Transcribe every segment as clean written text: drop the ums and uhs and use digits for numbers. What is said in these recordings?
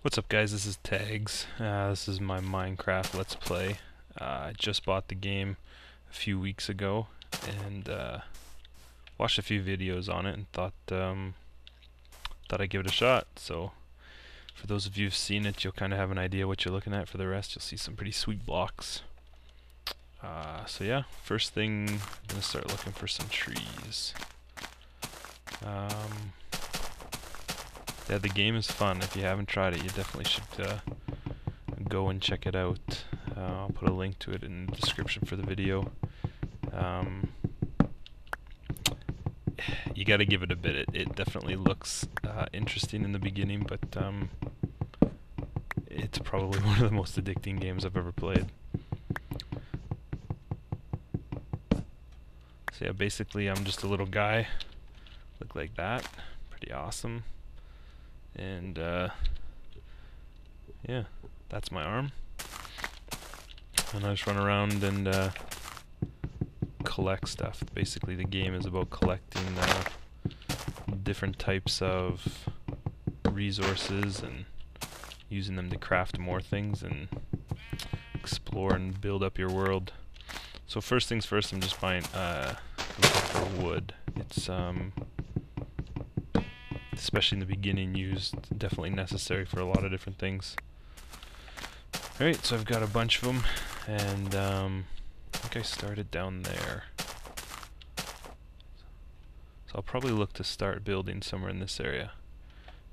What's up, guys? This is Tagz. This is my Minecraft Let's Play. I just bought the game a few weeks ago and watched a few videos on it and thought I'd give it a shot. So for those of you who've seen it, you'll kind of have an idea what you're looking at. For the rest, you'll see some pretty sweet blocks. So yeah, first thing, I'm gonna start looking for some trees. Yeah, the game is fun. If you haven't tried it, you definitely should go and check it out. I'll put a link to it in the description for the video. You gotta give it a bit. It definitely looks interesting in the beginning, but it's probably one of the most addicting games I've ever played. So yeah, basically I'm just a little guy. Look like that. Pretty awesome. And yeah, that's my arm. And I just run around and collect stuff. Basically the game is about collecting different types of resources and using them to craft more things and explore and build up your world. So first things first, I'm just looking for wood. It's especially in the beginning, definitely necessary for a lot of different things. Alright, so I've got a bunch of them, and I think I started down there. So I'll probably look to start building somewhere in this area.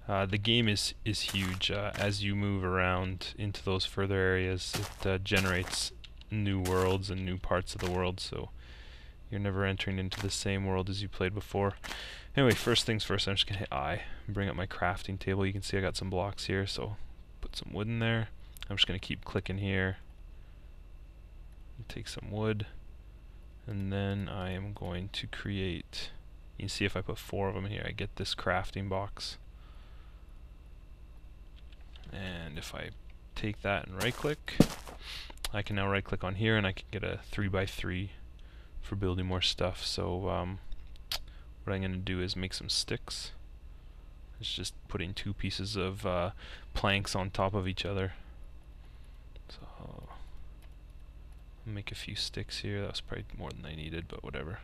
The game is huge. As you move around into those further areas, it generates new worlds and new parts of the world, so you're never entering into the same world as you played before. Anyway, first things first, I'm just going to hit I and bring up my crafting table. You can see I got some blocks here, so put some wood in there. I'm just going to keep clicking here. Take some wood, and then I am going to create, you can see if I put 4 of them here, I get this crafting box. And if I take that and right click, I can now right click on here and I can get a 3x3 for building more stuff. So what I'm going to do is make some sticks. It's just putting 2 pieces of planks on top of each other. So I'll make a few sticks here. That was probably more than I needed, but whatever.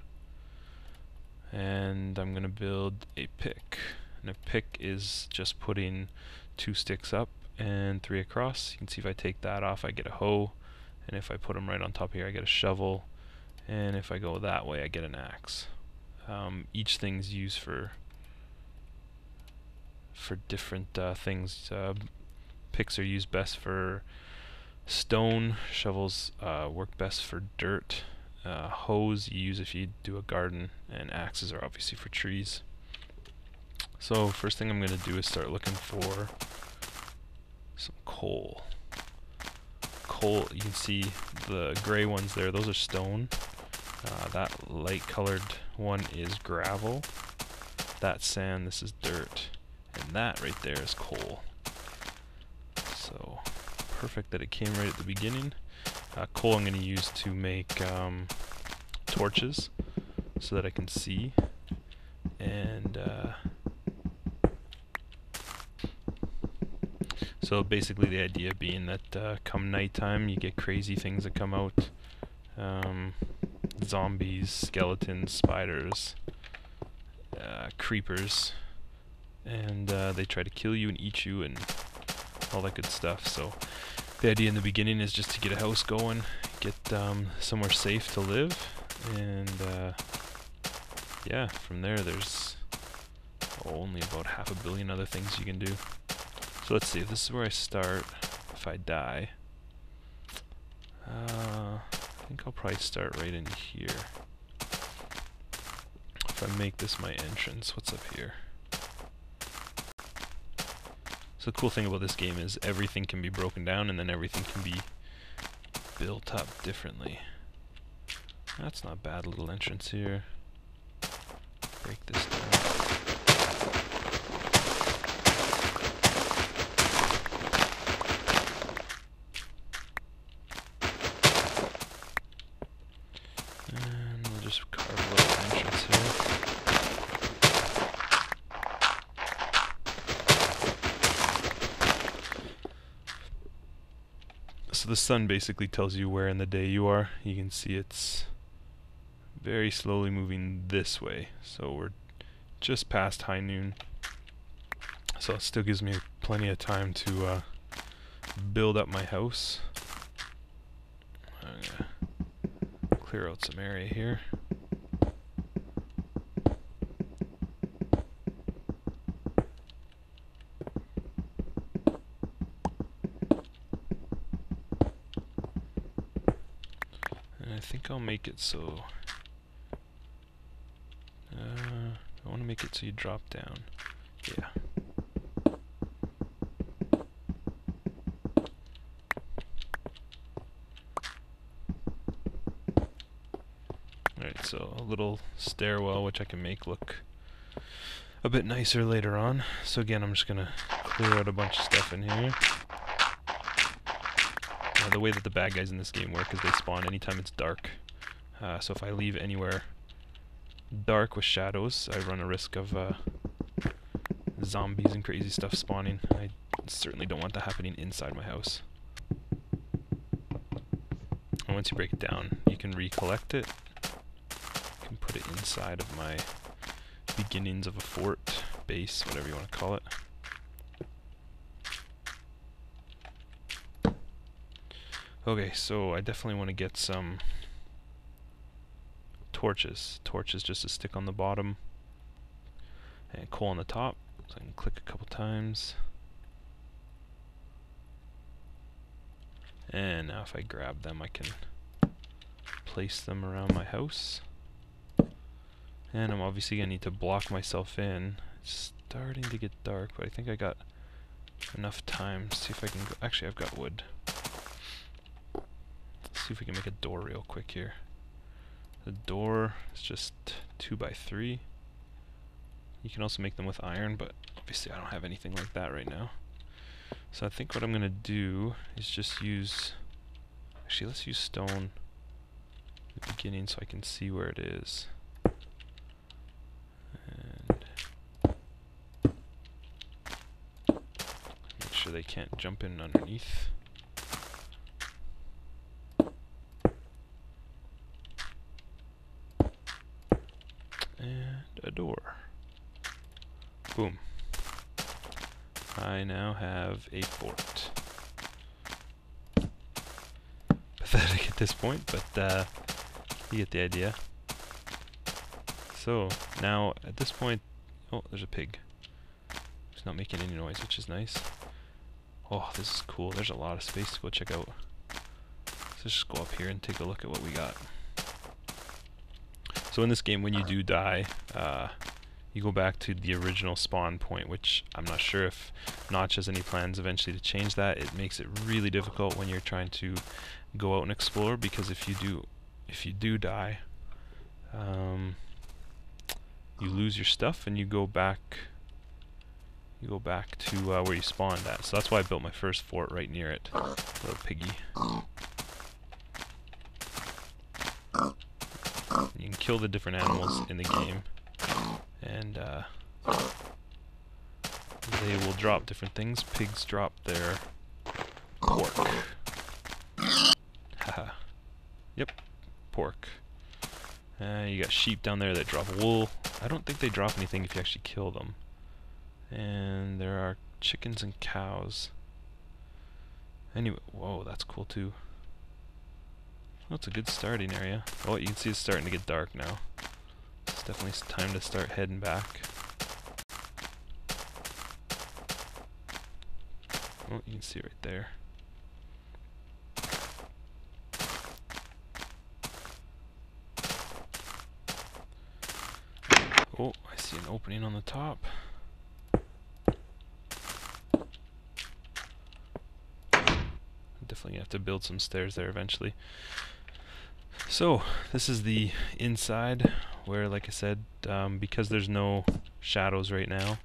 And I'm going to build a pick. And a pick is just putting 2 sticks up and 3 across. You can see if I take that off, I get a hoe. And if I put them right on top here, I get a shovel. And if I go that way, I get an axe. Each thing's used for different things. Picks are used best for stone. Shovels work best for dirt. Hoes you use if you do a garden, and axes are obviously for trees. So first thing I'm going to do is start looking for some coal. Coal, you can see the gray ones there, those are stone. That light colored one is gravel. That sand, this is dirt. And that right there is coal. So perfect that it came right at the beginning. Coal I'm going to use to make torches so that I can see. And so basically the idea being that come nighttime you get crazy things that come out. Zombies, skeletons, spiders, creepers, and they try to kill you and eat you and all that good stuff. So the idea in the beginning is just to get a house going, get somewhere safe to live, and yeah, from there there's only about 500 million other things you can do. So let's see, this is where I start. If I die, I think I'll probably start right in here. If I make this my entrance, what's up here? So the cool thing about this game is everything can be broken down and then everything can be built up differently. That's not a bad little entrance here. Break this down. Just carve a little entrance here. So the sun basically tells you where in the day you are. You can see it's very slowly moving this way. So we're just past high noon. So it still gives me plenty of time to build up my house. I'm gonna clear out some area here. And I think I'll make it so I want to make it so you drop down. Yeah. Alright, so a little stairwell which I can make look a bit nicer later on. So again, I'm just gonna clear out a bunch of stuff in here. The way that the bad guys in this game work is they spawn anytime it's dark. So if I leave anywhere dark with shadows, I run a risk of zombies and crazy stuff spawning. I certainly don't want that happening inside my house. And once you break it down, you can recollect it. You can put it inside of my beginnings of a fort, base, whatever you want to call it. Okay, so I definitely want to get some torches. Torches just to stick on the bottom. And coal on the top. So I can click a couple times. And now if I grab them, I can place them around my house. And I'm obviously going to need to block myself in. It's starting to get dark, but I think I got enough time. See if I can go. Actually, I've got wood. See if we can make a door real quick here. The door is just 2 by 3. You can also make them with iron, but obviously I don't have anything like that right now. So I think what I'm gonna do is just use, actually let's use stone at the beginning so I can see where it is. And make sure they can't jump in underneath. And a door. Boom. I now have a fort. Pathetic at this point, but you get the idea. So now at this point, oh, there's a pig. It's not making any noise, which is nice. Oh, this is cool. There's a lot of space to go check out. Let's just go up here and take a look at what we got. So in this game, when you do die, you go back to the original spawn point, which I'm not sure if Notch has any plans eventually to change that. It makes it really difficult when you're trying to go out and explore, because if you do die, you lose your stuff and you go back to where you spawned at. So that's why I built my first fort right near it. Little piggy. You can kill the different animals in the game, and they will drop different things. Pigs drop their pork. Haha. Yep, pork. You got sheep down there that drop wool. I don't think they drop anything if you actually kill them. And there are chickens and cows. Anyway, whoa, that's cool too. Well, it's a good starting area. Oh, you can see it's starting to get dark now. It's definitely time to start heading back. Oh, you can see right there. Oh, I see an opening on the top. Definitely have to build some stairs there eventually. So this is the inside, where, like I said, because there's no shadows right now,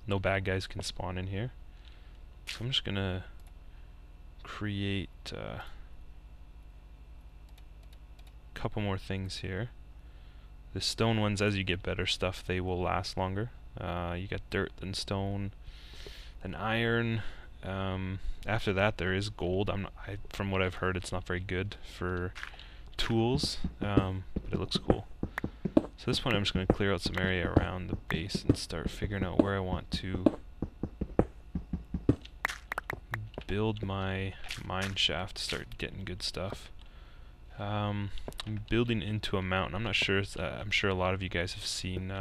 no bad guys can spawn in here. So I'm just gonna create a couple more things here. The stone ones, as you get better stuff, they will last longer. You got dirt, then stone, then iron. After that, there is gold. From what I've heard, it's not very good for tools, but it looks cool. So at this point, I'm just going to clear out some area around the base and start figuring out where I want to build my mine shaft to start getting good stuff. I'm building into a mountain. I'm not sure. I'm sure a lot of you guys have seen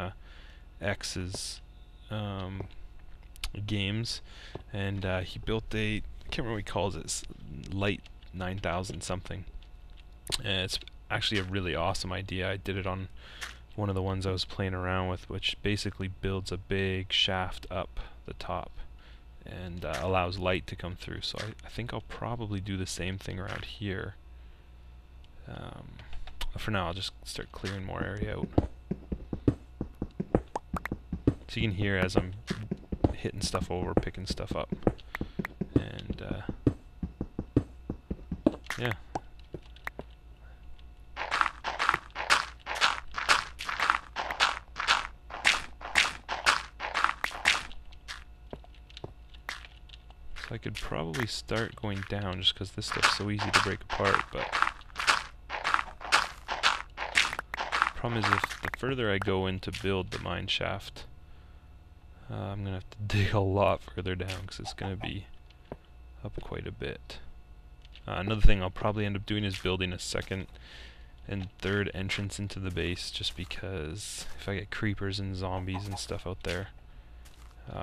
X's games, and he built I can't remember what he calls it, Light 9000 something. And it's actually a really awesome idea. I did it on one of the ones I was playing around with, which basically builds a big shaft up the top and allows light to come through. So I think I'll probably do the same thing around here. For now, I'll just start clearing more area out. So you can hear as I'm hitting stuff over, picking stuff up. And yeah. So I could probably start going down just because this stuff's so easy to break apart, but problem is if the further I go in to build the mine shaft, I'm going to have to dig a lot further down because it's going to be up quite a bit. Another thing I'll probably end up doing is building a second and third entrance into the base, just because if I get creepers and zombies and stuff out there,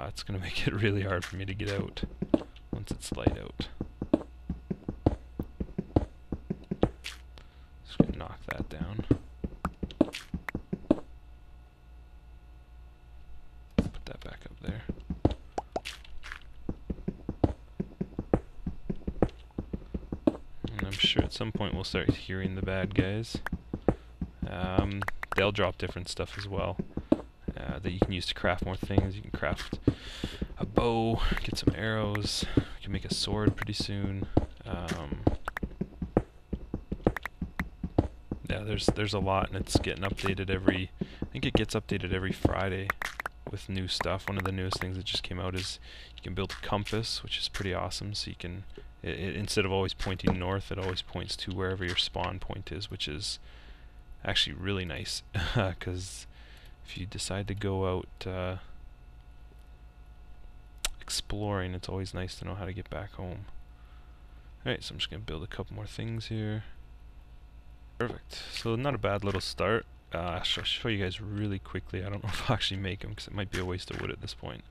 it's going to make it really hard for me to get out once it's light out. Just going to knock that down. Put that back up there. And I'm sure at some point we'll start hearing the bad guys. They'll drop different stuff as well that you can use to craft more things. You can craft a bow, get some arrows, you can make a sword pretty soon. Yeah, there's a lot, and it's getting updated I think it gets updated every Friday with new stuff. One of the newest things that just came out is you can build a compass, which is pretty awesome. So you can, instead of always pointing north, it always points to wherever your spawn point is, which is actually really nice, because if you decide to go out exploring, it's always nice to know how to get back home. Alright, so I'm just going to build a couple more things here. Perfect. So not a bad little start. I'll show you guys really quickly. I don't know if I'll actually make them because it might be a waste of wood at this point.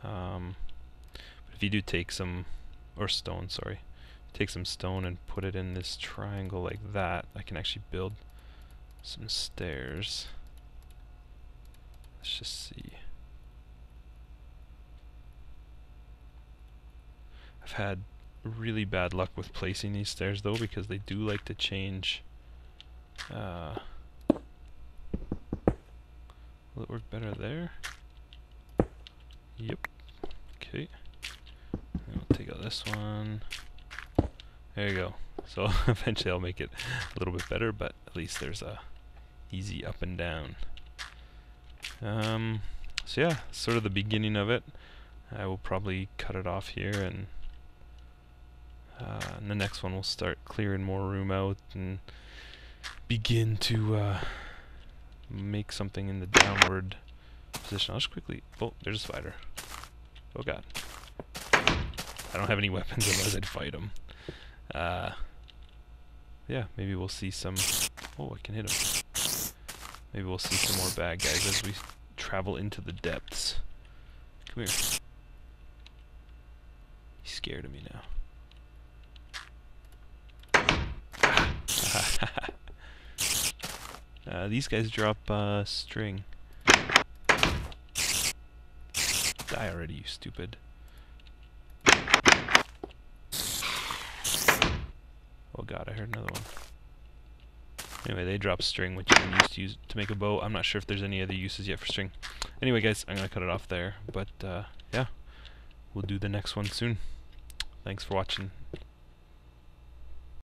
But if you do take some, or stone, sorry, take some stone and put it in this triangle like that, I can actually build some stairs. Let's just see. I've had really bad luck with placing these stairs though, because they do like to change. Will it work better there? Yep. Okay. I'll take out this one. There you go. So eventually I'll make it a little bit better, but at least there's a easy up and down. So yeah, sort of the beginning of it. I will probably cut it off here, and in the next one we'll start clearing more room out and begin to make something in the downward position. I'll just quickly... Oh, there's a spider. Oh god. I don't have any weapons unless I'd fight him. Yeah, maybe we'll see some... Oh, I can hit him. Maybe we'll see some more bad guys as we travel into the depths. Come here. He's scared of me now. These guys drop string. Die already, you stupid. Oh god, I heard another one. Anyway, they drop string, which you can use to make a bow. I'm not sure if there's any other uses yet for string. Anyway, guys, I'm going to cut it off there. But, yeah, we'll do the next one soon. Thanks for watching.